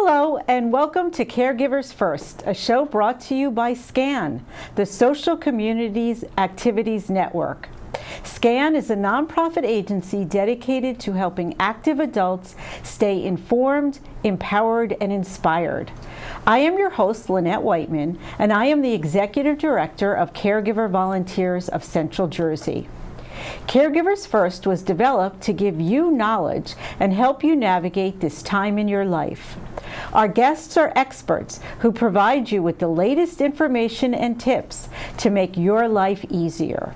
Hello and welcome to Caregivers First, a show brought to you by SCAN, the Social Communities Activities Network. SCAN is a nonprofit agency dedicated to helping active adults stay informed, empowered, and inspired. I am your host, Lynette Whiteman, and I am the Executive Director of Caregiver Volunteers of Central Jersey. Caregivers First was developed to give you knowledge and help you navigate this time in your life. Our guests are experts who provide you with the latest information and tips to make your life easier.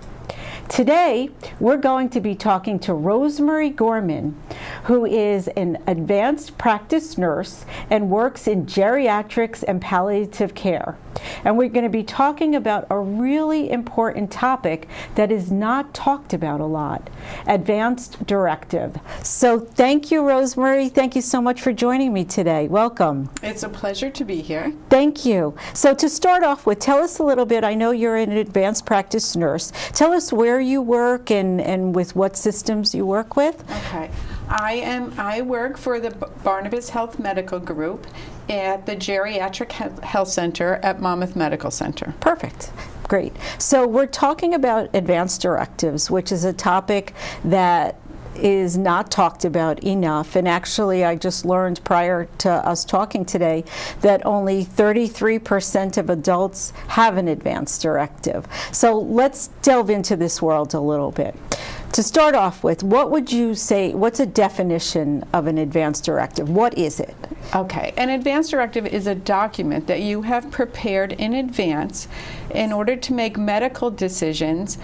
Today, we're going to be talking to Rosemary Gorman, who is an advanced practice nurse and works in geriatrics and palliative care. And we're going to be talking about a really important topic that is not talked about a lot, advanced directive. So thank you, Rosemary. Thank you so much for joining me today. Welcome. It's a pleasure to be here. Thank you. So to start off with, tell us a little bit. I know you're an advanced practice nurse. Tell us where you work and with what systems you work with. Okay. I work for the Barnabas Health Medical Group at the Geriatric Health Center at Monmouth Medical Center. Perfect. Great. So we're talking about advanced directives, which is a topic that is not talked about enough. And actually, I just learned prior to us talking today that only 33% of adults have an advanced directive. So let's delve into this world a little bit. To start off with, what would you say, what's a definition of an advanced directive? What is it? Okay, an advanced directive is a document that you have prepared in advance in order to make medical decisions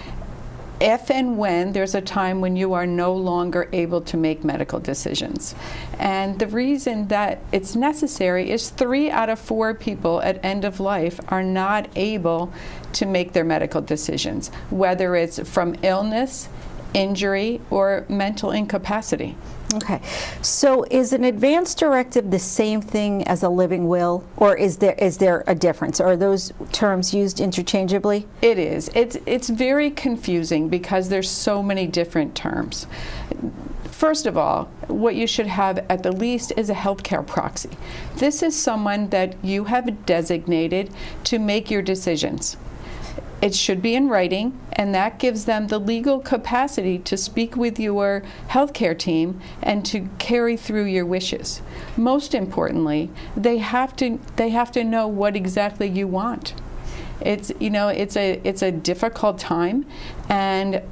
if and when there's a time when you are no longer able to make medical decisions. And the reason that it's necessary is 3 out of 4 people at end of life are not able to make their medical decisions, whether it's from illness, injury, or mental incapacity. Okay, so is an advanced directive the same thing as a living will, or is there a difference? Are those terms used interchangeably? It is. It's very confusing because there's so many different terms. First of all, what you should have at the least is a healthcare proxy. This is someone that you have designated to make your decisions. It should be in writing, and that gives them the legal capacity to speak with your healthcare team and to carry through your wishes. Most importantly, they have to know what exactly you want. It's a difficult time, and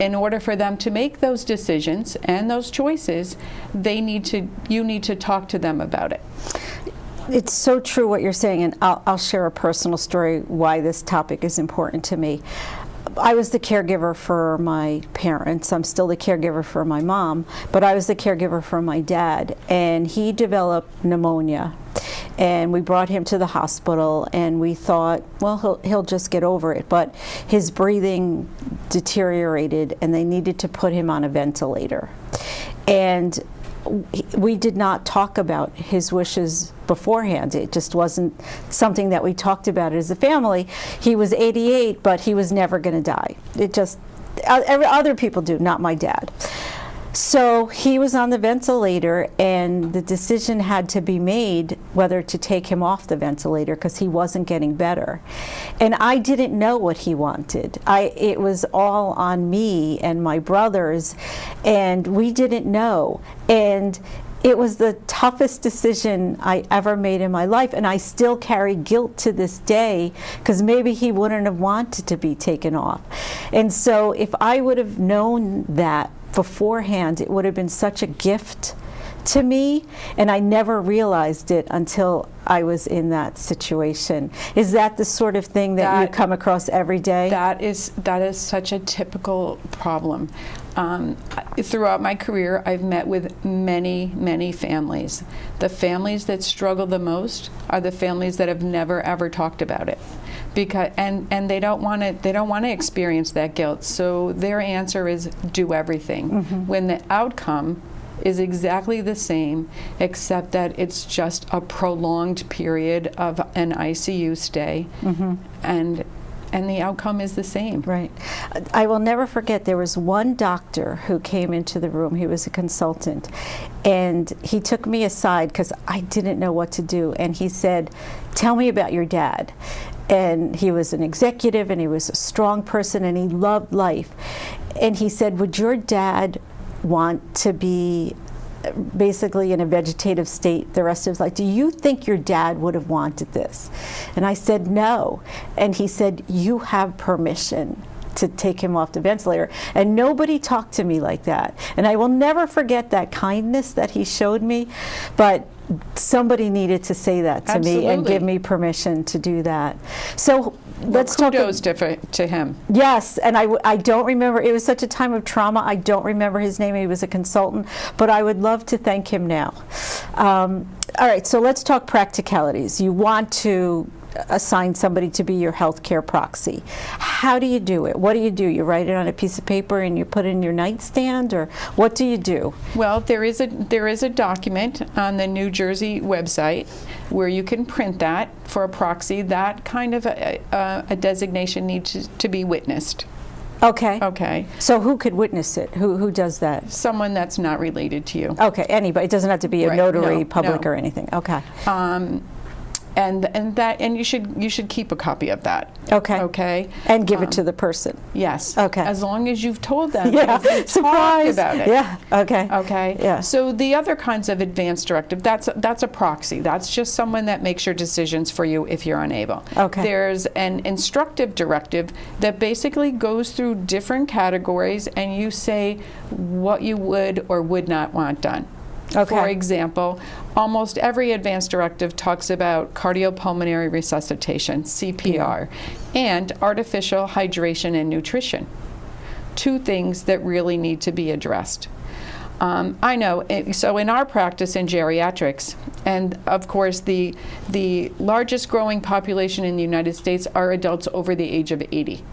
in order for them to make those decisions and those choices, you need to talk to them about it. It's so true what you're saying, and I'll share a personal story why this topic is important to me. I was the caregiver for my parents. I'm still the caregiver for my mom, but I was the caregiver for my dad, and he developed pneumonia. And we brought him to the hospital, and we thought, well, he'll just get over it. But his breathing deteriorated, and they needed to put him on a ventilator. And we did not talk about his wishes beforehand. It just wasn't something that we talked about as a family. He was 88, but he was never going to die. It just, other people do, not my dad. So he was on the ventilator, and the decision had to be made whether to take him off the ventilator because he wasn't getting better. And I didn't know what he wanted. It was all on me and my brothers, and we didn't know. And it was the toughest decision I ever made in my life, and I still carry guilt to this day because maybe he wouldn't have wanted to be taken off. And so if I would have known that beforehand, it would have been such a gift to me, and I never realized it until I was in that situation. Is that the sort of thing that you come across every day? That is such a typical problem. Throughout my career, I've met with many, many families. The families that struggle the most are the families that have never ever talked about it, because and they don't want to experience that guilt. So their answer is do everything, when the outcome is exactly the same, except that it's just a prolonged period of an ICU stay, and and the outcome is the same. Right. I will never forget, there was one doctor who came into the room. He was a consultant, and he took me aside because I didn't know what to do, and he said, "Tell me about your dad." And he was an executive, and he was a strong person, and he loved life. And he said, "Would your dad want to be basically in a vegetative state the rest of his life? Do you think your dad would have wanted this?" And I said, "No." And he said, "You have permission to take him off the ventilator." And nobody talked to me like that. And I will never forget that kindness that he showed me, but somebody needed to say that to me and give me permission to do that. So let's talk. Kudos to him. Yes, and I don't remember, it was such a time of trauma, I don't remember his name. He was a consultant, but I would love to thank him now. All right, so let's talk practicalities. You want to assign somebody to be your healthcare proxy. How do you do it? What do? You write it on a piece of paper and you put it in your nightstand, or what do you do? Well, there is a document on the New Jersey website where you can print that for a proxy. That kind of a designation needs to be witnessed. Okay. Okay. So who could witness it? Who does that? Someone that's not related to you. Okay, anybody. It doesn't have to be a Right. notary No, public no. or anything. Okay. And you should keep a copy of that. Okay. Okay. And give it to the person. Yes. Okay. As long as you've told them. Yeah. You've talked Surprise. about it. Yeah. Okay. Okay. Yeah. So the other kinds of advanced directive, that's a proxy. That's just someone that makes your decisions for you if you're unable. Okay. There's an instructive directive that basically goes through different categories, and you say what you would or would not want done. Okay. For example, almost every advanced directive talks about cardiopulmonary resuscitation, CPR, and artificial hydration and nutrition. Two things that really need to be addressed. I know, so in our practice in geriatrics, and of course the largest growing population in the United States are adults over the age of 80.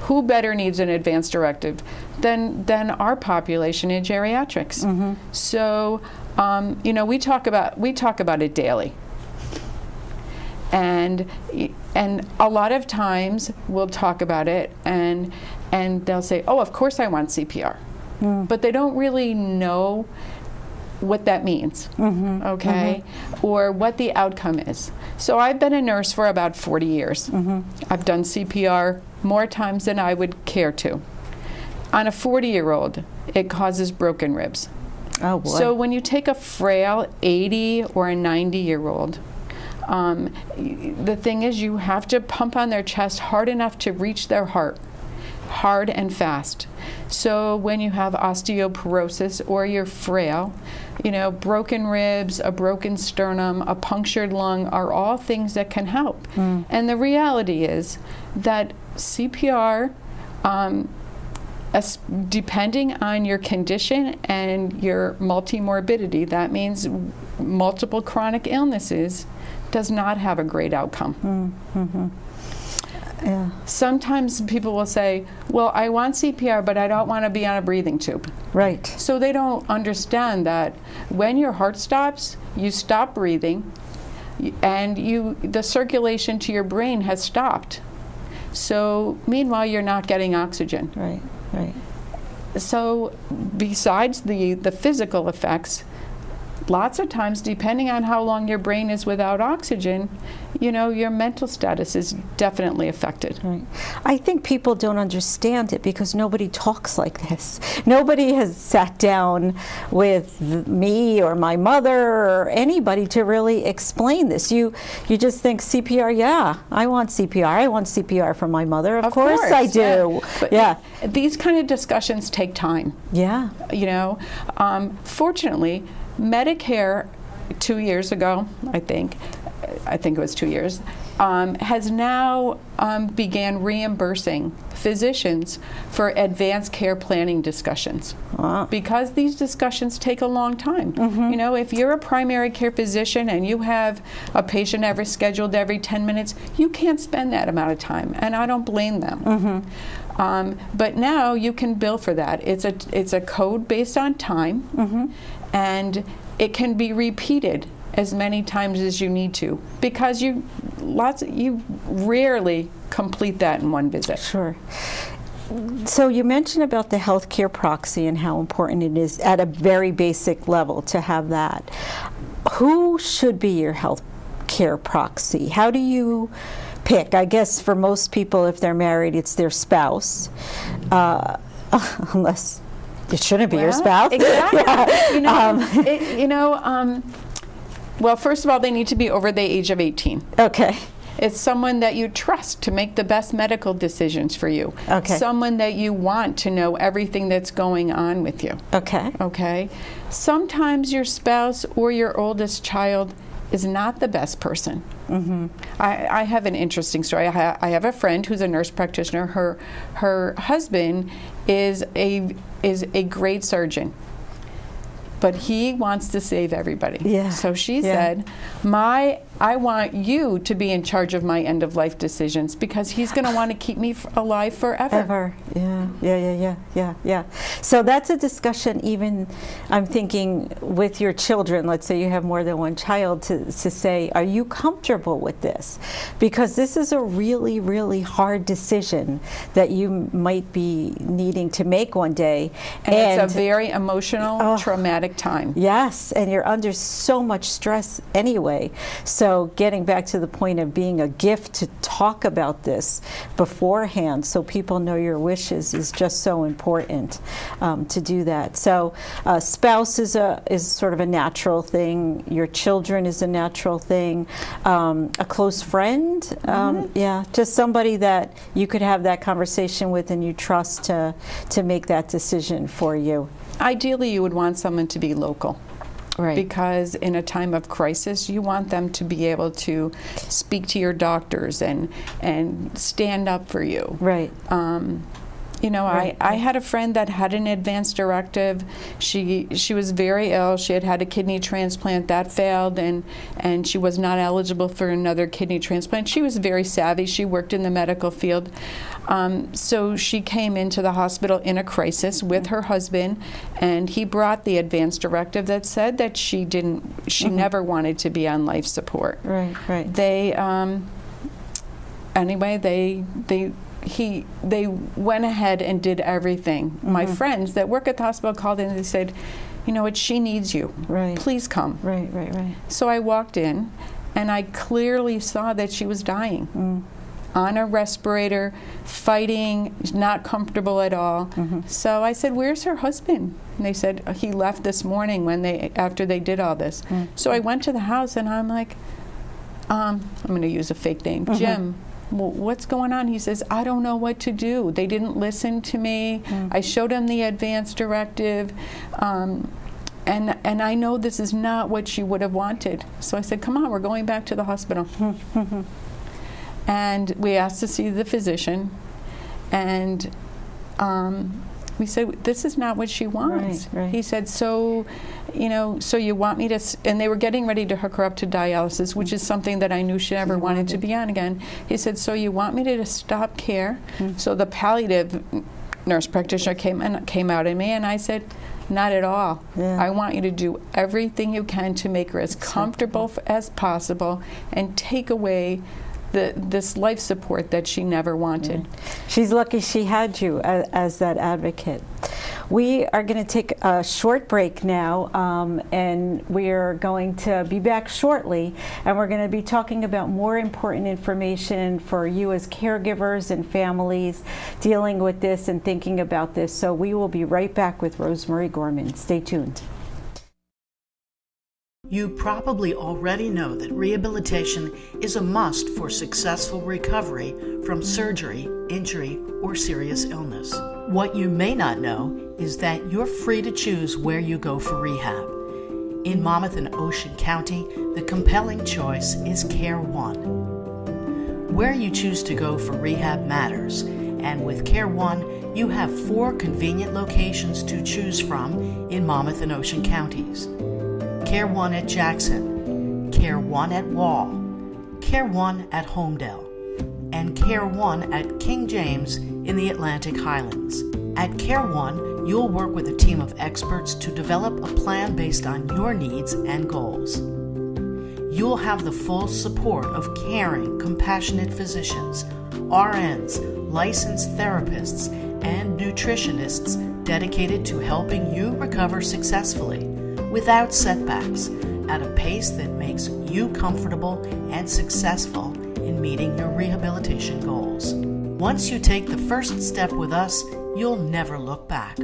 Who better needs an advanced directive than our population in geriatrics? Mm-hmm. So, we talk about it daily, and a lot of times we'll talk about it, and they'll say, "Oh, of course I want CPR," but they don't really know what that means, okay, or what the outcome is. So I've been a nurse for about 40 years. I've done CPR more times than I would care to. On a 40-year-old, it causes broken ribs. Oh, boy. So when you take a frail 80 or a 90-year-old, the thing is you have to pump on their chest hard enough to reach their heart, hard and fast. So when you have osteoporosis or you're frail, broken ribs, a broken sternum, a punctured lung are all things that can help. And the reality is that CPR, depending on your condition and your multimorbidity, that means multiple chronic illnesses, does not have a great outcome. Yeah. Sometimes people will say, "Well, I want CPR, but I don't want to be on a breathing tube." Right. So they don't understand that when your heart stops, you stop breathing, and the circulation to your brain has stopped. So meanwhile, you're not getting oxygen. Right. Right. So besides the physical effects, lots of times, depending on how long your brain is without oxygen, your mental status is definitely affected. Right. I think people don't understand it because nobody talks like this. Nobody has sat down with me or my mother or anybody to really explain this. You just think CPR, yeah, I want CPR. I want CPR for my mother. Of course I do. Yeah. But yeah. These kind of discussions take time. Yeah. Fortunately, Medicare 2 years ago, I think it was 2 years, has now began reimbursing physicians for advanced care planning discussions. Wow. Because these discussions take a long time. If you're a primary care physician and you have a patient scheduled every 10 minutes, you can't spend that amount of time, and I don't blame them. But now you can bill for that. It's a code based on time, and it can be repeated as many times as you need to, because you rarely complete that in one visit. Sure. So you mentioned about the healthcare proxy and how important it is at a very basic level to have that. Who should be your healthcare proxy? How do you pick? I guess for most people, if they're married, it's their spouse, unless it shouldn't be your spouse. Exactly. Yeah. Well, first of all, they need to be over the age of 18. Okay. It's someone that you trust to make the best medical decisions for you. Okay. Someone that you want to know everything that's going on with you. Okay. Okay. Sometimes your spouse or your oldest child is not the best person. Mm-hmm. I have an interesting story. I have a friend who's a nurse practitioner. Her husband is a great surgeon, but he wants to save everybody. Yeah. So she said, I want you to be in charge of my end-of-life decisions, because he's going to want to keep me alive forever. Yeah. So that's a discussion even, I'm thinking, with your children. Let's say you have more than one child, to say, are you comfortable with this? Because this is a really, really hard decision that you might be needing to make one day. And it's a very emotional, traumatic time. Yes, and you're under so much stress anyway. So getting back to the point of being a gift to talk about this beforehand so people know your wishes is just so important to do that. So spouse is sort of a natural thing. Your children is a natural thing. A close friend, just somebody that you could have that conversation with and you trust to make that decision for you. Ideally, you would want someone to be local. Right. Because in a time of crisis, you want them to be able to speak to your doctors and stand up for you. Right. I had a friend that had an advance directive. She was very ill. She had a kidney transplant that failed, and she was not eligible for another kidney transplant. She was very savvy. She worked in the medical field. So she came into the hospital in a crisis with her husband, and he brought the advance directive that said that she never wanted to be on life support. Right. They went ahead and did everything. My friends that work at the hospital called in and they said, you know what, she needs you. Right. Please come. Right. So I walked in and I clearly saw that she was dying. On a respirator, fighting, not comfortable at all. So I said, where's her husband? And they said, he left this morning after they did all this. So I went to the house and I'm like, I'm going to use a fake name, Jim. Well, what's going on? He says, I don't know what to do. They didn't listen to me. I showed him the advance directive. And I know this is not what she would have wanted. So I said, come on, we're going back to the hospital. And we asked to see the physician, and we said, this is not what she wants. Right. He said, so you want me to, and they were getting ready to hook her up to dialysis, which is something that I knew she never wanted to be on again. He said, so you want me to stop care? So the palliative nurse practitioner came out at me, and I said, not at all. Yeah. I want you to do everything you can to make her as comfortable as possible and take away this life support that she never wanted. She's lucky she had you as that advocate. We are going to take a short break now, and we're going to be back shortly, and we're going to be talking about more important information for you as caregivers and families dealing with this and thinking about this. So we will be right back with Rosemary Gorman. Stay tuned. You probably already know that rehabilitation is a must for successful recovery from surgery, injury, or serious illness. What you may not know is that you're free to choose where you go for rehab. In Monmouth and Ocean County, the compelling choice is Care One. Where you choose to go for rehab matters, and with Care One, you have 4 convenient locations to choose from in Monmouth and Ocean counties. Care One at Jackson, Care One at Wall, Care One at Homedale, and Care One at King James in the Atlantic Highlands. At Care One, you'll work with a team of experts to develop a plan based on your needs and goals. You'll have the full support of caring, compassionate physicians, RNs, licensed therapists, and nutritionists dedicated to helping you recover successfully, without setbacks, at a pace that makes you comfortable and successful in meeting your rehabilitation goals. Once you take the first step with us, you'll never look back.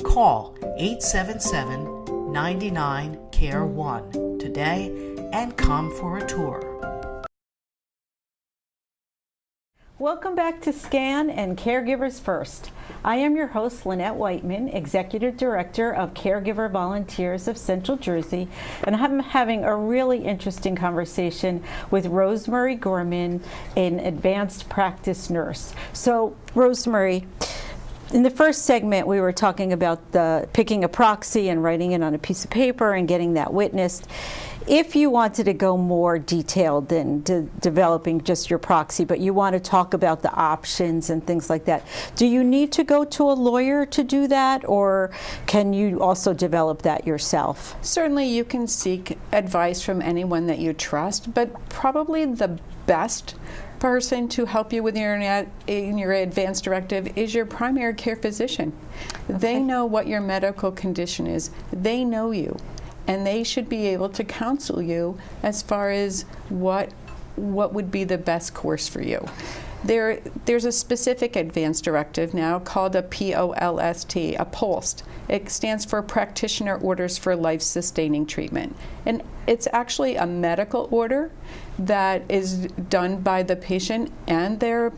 Call 877-99-CARE-1 today and come for a tour. Welcome back to SCAN and Caregivers First. I am your host, Lynette Whiteman, Executive Director of Caregiver Volunteers of Central Jersey, and I'm having a really interesting conversation with Rosemary Gorman, an advanced practice nurse. So, Rosemary, in the first segment, we were talking about picking a proxy and writing it on a piece of paper and getting that witnessed. If you wanted to go more detailed than developing just your proxy, but you want to talk about the options and things like that, do you need to go to a lawyer to do that, or can you also develop that yourself? Certainly you can seek advice from anyone that you trust, but probably the best person to help you with your advance directive is your primary care physician. Okay. They know what your medical condition is. They know you. And they should be able to counsel you as far as what would be the best course for you. There's a specific advance directive now called a POLST, a POLST. It stands for Practitioner Orders for Life-Sustaining Treatment. And it's actually a medical order that is done by the patient and their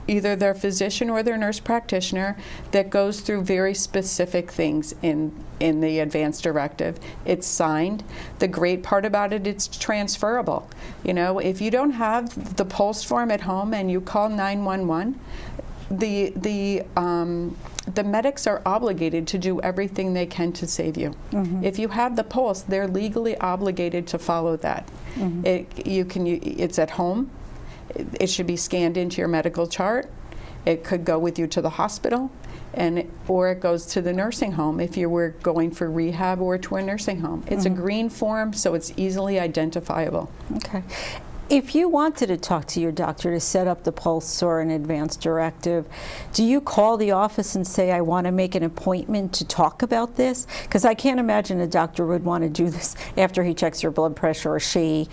either their physician or their nurse practitioner that goes through very specific things in the advance directive. It's signed. The great part about it, it's transferable. You know, if you don't have the POLST form at home and you call 911, the medics are obligated to do everything they can to save you. Mm-hmm. If you have the POLST, they're legally obligated to follow that. Mm-hmm. It's at home. It should be scanned into your medical chart. It could go with you to the hospital, or it goes to the nursing home if you were going for rehab or to a nursing home. It's a green form, so it's easily identifiable. Okay. If you wanted to talk to your doctor to set up the POLST or an advance directive, do you call the office and say, I want to make an appointment to talk about this? Because I can't imagine a doctor would want to do this after he checks your blood pressure or she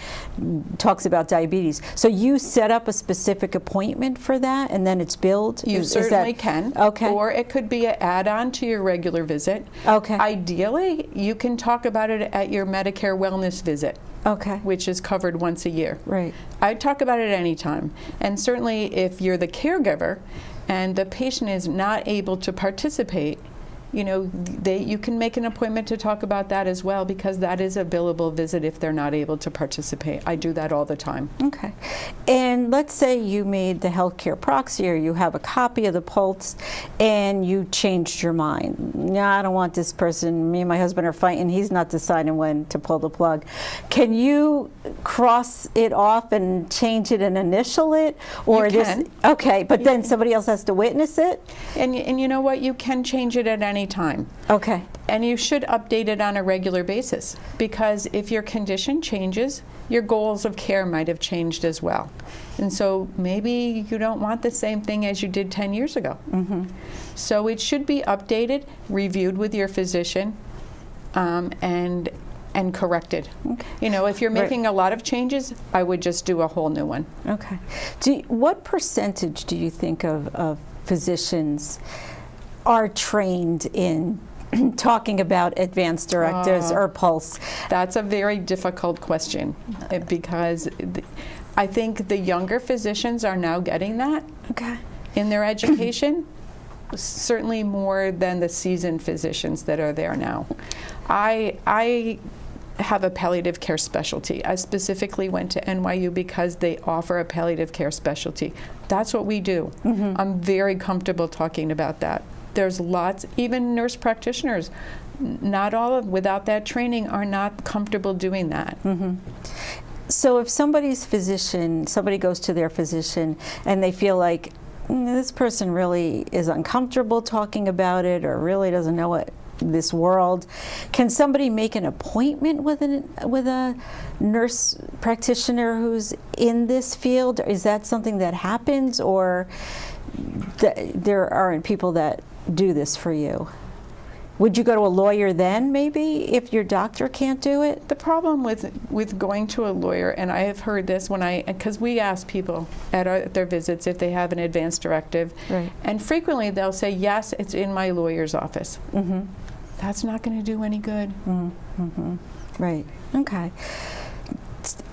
talks about diabetes. So you set up a specific appointment for that and then it's billed? You certainly can. Okay. Or it could be an add-on to your regular visit. Okay. Ideally, you can talk about it at your Medicare wellness visit. Okay. Which is covered once a year. Right. I talk about it anytime. And certainly if you're the caregiver and the patient is not able to participate, you know, you can make an appointment to talk about that as well, because that is a billable visit if they're not able to participate. I do that all the time. Okay. And let's say you made the healthcare proxy, or you have a copy of the POLST and you changed your mind. No, I don't want this person. Me and my husband are fighting. He's not deciding when to pull the plug. Can you cross it off and change it and initial it? Or you can. Okay, but then somebody else has to witness it? And you know what? You can change it at any time. Okay. And you should update it on a regular basis, because if your condition changes, your goals of care might have changed as well. And so maybe you don't want the same thing as you did 10 years ago. Mm-hmm. So it should be updated, reviewed with your physician, and corrected. Okay. You know, if you're making a lot of changes, I would just do a whole new one. Okay. What percentage do you think of physicians are trained in talking about advance directives or POLST? That's a very difficult question, because I think the younger physicians are now getting that in their education, certainly more than the seasoned physicians that are there now. I have a palliative care specialty. I specifically went to NYU because they offer a palliative care specialty. That's what we do. Mm-hmm. I'm very comfortable talking about that. There's lots, even nurse practitioners, not all of, without that training, are not comfortable doing that. Mm-hmm. So if somebody goes to their physician and they feel like this person really is uncomfortable talking about it, or really doesn't know this world. Can somebody make an appointment with a nurse practitioner who's in this field? Is that something that happens, or there aren't people that do this for you? Would you go to a lawyer then, maybe, if your doctor can't do it? The problem with going to a lawyer, and I have heard this because we ask people at their visits if they have an advance directive, Right. and frequently they'll say, yes, it's in my lawyer's office. Mm-hmm. That's not going to do any good. Mm-hmm. Right. Okay.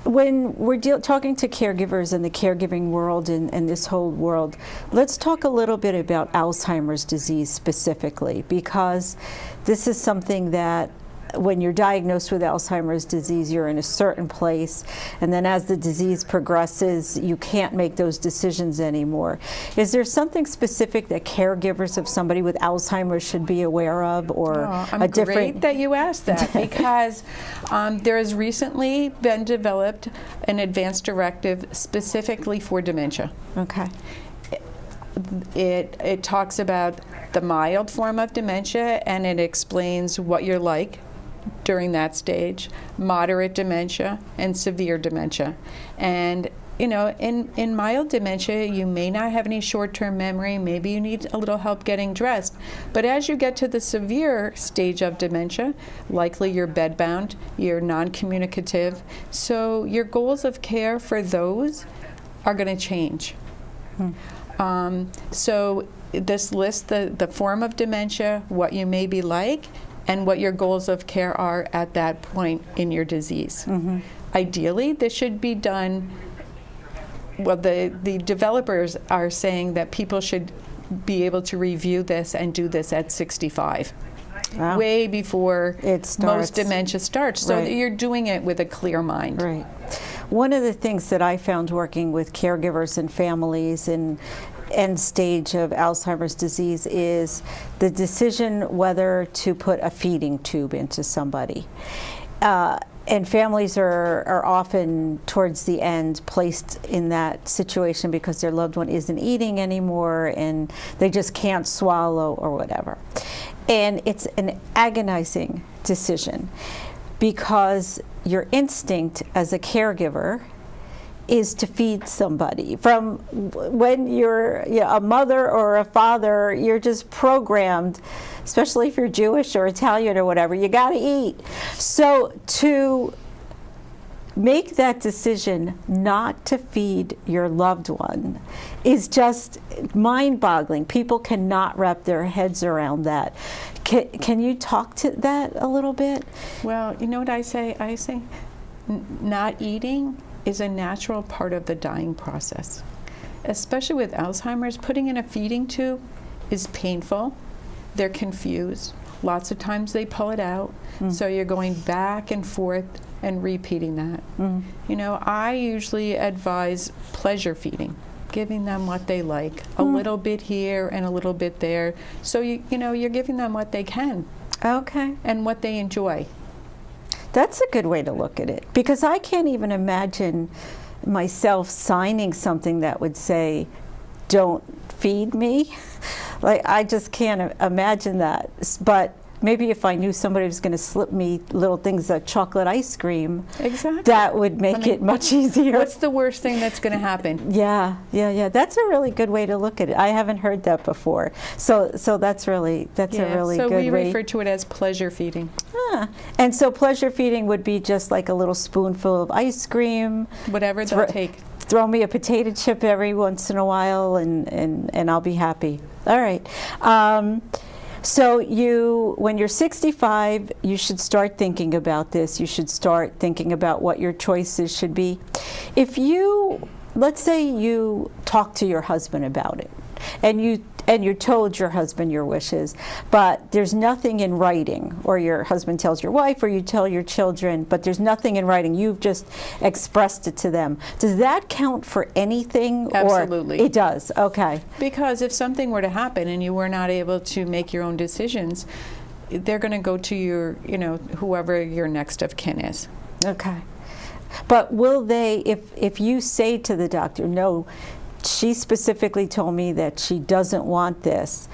When we're talking to caregivers in the caregiving world and this whole world, let's talk a little bit about Alzheimer's disease specifically, because this is something that when you're diagnosed with Alzheimer's disease, you're in a certain place, and then as the disease progresses, you can't make those decisions anymore. Is there something specific that caregivers of somebody with Alzheimer's should be aware of, or I'm a different? Great that you asked that, because there has recently been developed an advance directive specifically for dementia. Okay. It talks about the mild form of dementia, and it explains what you're like during that stage, moderate dementia, and severe dementia. And in mild dementia, you may not have any short-term memory, maybe you need a little help getting dressed. But as you get to the severe stage of dementia, likely you're bedbound, you're non-communicative, so your goals of care for those are going to change. So this lists the form of dementia, what you may be like, and what your goals of care are at that point in your disease. Mm-hmm. Ideally, this should be done, well, the developers are saying that people should be able to review this and do this at 65. Wow. Way before most dementia starts, so that you're doing it with a clear mind. Right. One of the things that I found working with caregivers and families in end stage of Alzheimer's disease is the decision whether to put a feeding tube into somebody. And families are often, towards the end, placed in that situation because their loved one isn't eating anymore and they just can't swallow or whatever. And it's an agonizing decision, because your instinct as a caregiver is to feed somebody. From when you're a mother or a father, you're just programmed, especially if you're Jewish or Italian or whatever, you gotta eat. So to make that decision not to feed your loved one is just mind-boggling. People cannot wrap their heads around that. Can you talk to that a little bit? Well, you know what I say? I say not eating is a natural part of the dying process. Especially with Alzheimer's, putting in a feeding tube is painful. They're confused. Lots of times they pull it out. So you're going back and forth and repeating that. I usually advise pleasure feeding, giving them what they like, a little bit here and a little bit there. So you're giving them what they can. Okay. And what they enjoy. That's a good way to look at it, because I can't even imagine myself signing something that would say, don't feed me. Like, I just can't imagine that. But maybe if I knew somebody was going to slip me little things like chocolate ice cream, exactly, that would make it much easier. What's the worst thing that's going to happen? Yeah. That's a really good way to look at it. I haven't heard that before. So that's a really good way. So we refer to it as pleasure feeding. And so pleasure feeding would be just like a little spoonful of ice cream. Whatever they'll take. Throw me a potato chip every once in a while, and I'll be happy. All right. So when you're 65, you should start thinking about this. You should start thinking about what your choices should be. Let's say you talk to your husband about it, and you told your husband your wishes, but there's nothing in writing, or your husband tells your wife, or you tell your children, but there's nothing in writing. You've just expressed it to them. Does that count for anything? Absolutely. Or it does. Okay. Because if something were to happen and you were not able to make your own decisions, they're going to go to your, whoever your next of kin is. Okay. But will they, if you say to the doctor, no, she specifically told me that she doesn't want this,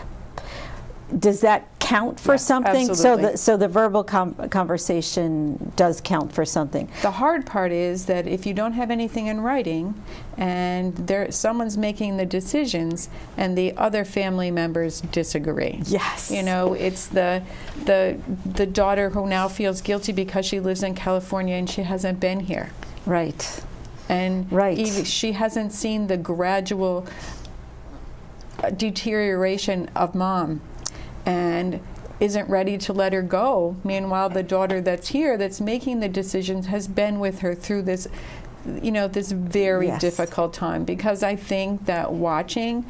does that count for Yes, something? absolutely. So the verbal conversation does count for something. The hard part is that if you don't have anything in writing and someone's making the decisions and the other family members disagree. Yes. You know, it's the daughter who now feels guilty because she lives in California and she hasn't been here. Right. And Right. she hasn't seen the gradual deterioration of mom and isn't ready to let her go. Meanwhile, the daughter that's here, that's making the decisions, has been with her through this, you know, this very Yes. difficult time. Because I think that watching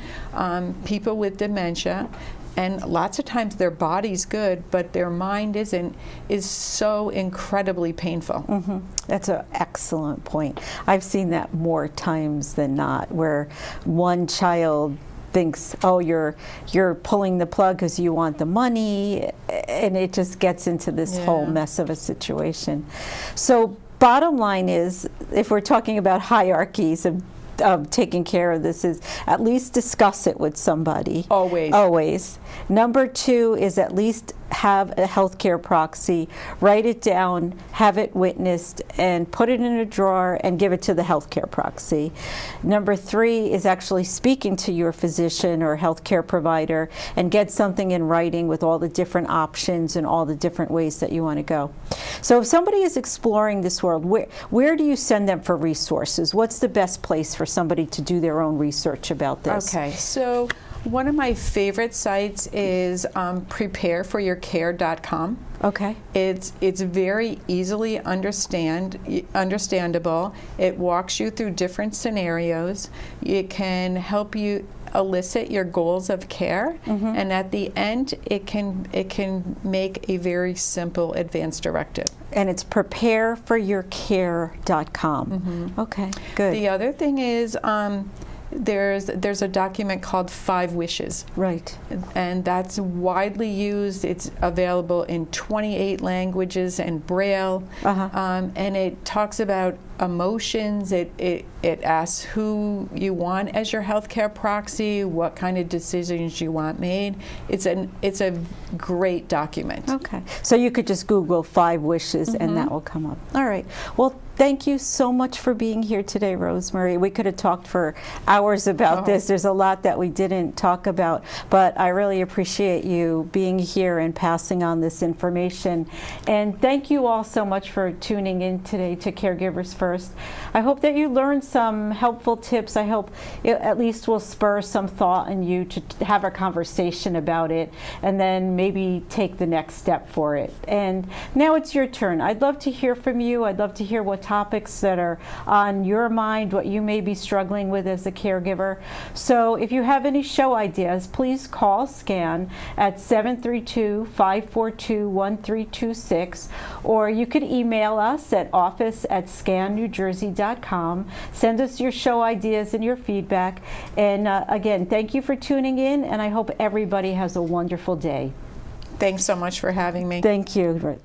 people with dementia, and lots of times their body's good, but their mind isn't, is so incredibly painful. That's an excellent point. I've seen that more times than not, where one child thinks, oh, you're pulling the plug because you want the money, and it just gets into this whole Yeah. mess of a situation. So bottom line is, if we're talking about hierarchies of taking care of this, is at least discuss it with somebody. Always. Always. Number 2 is at least have a healthcare proxy, write it down, have it witnessed, and put it in a drawer and give it to the healthcare proxy. Number 3 is actually speaking to your physician or healthcare provider and get something in writing with all the different options and all the different ways that you want to go. So if somebody is exploring this world, where do you send them for resources? What's the best place for somebody to do their own research about this? Okay, so one of my favorite sites is prepareforyourcare.com. Okay. It's very easily understandable. It walks you through different scenarios. It can help you elicit your goals of care, and at the end, it can make a very simple advance directive. And it's prepareforyourcare.com. Okay, good. The other thing is there's a document called 5 Wishes. Right. And that's widely used. It's available in 28 languages and Braille. And it talks about emotions. It asks who you want as your healthcare proxy, what kind of decisions you want made. It's a great document. Okay. So you could just Google 5 Wishes and that will come up. All right. Well, thank you so much for being here today, Rosemary. We could have talked for hours about this. There's a lot that we didn't talk about, but I really appreciate you being here and passing on this information. And thank you all so much for tuning in today to Caregivers First. I hope that you learned some helpful tips. I hope it at least will spur some thought in you to have a conversation about it and then maybe take the next step for it. And now it's your turn. I'd love to hear from you. I'd love to hear what topics that are on your mind, what you may be struggling with as a caregiver. So if you have any show ideas, please call SCAN at 732-542-1326, or you could email us at office@scannewjersey.com. Send us your show ideas and your feedback. And again, thank you for tuning in, and I hope everybody has a wonderful day. Thanks so much for having me. Thank you.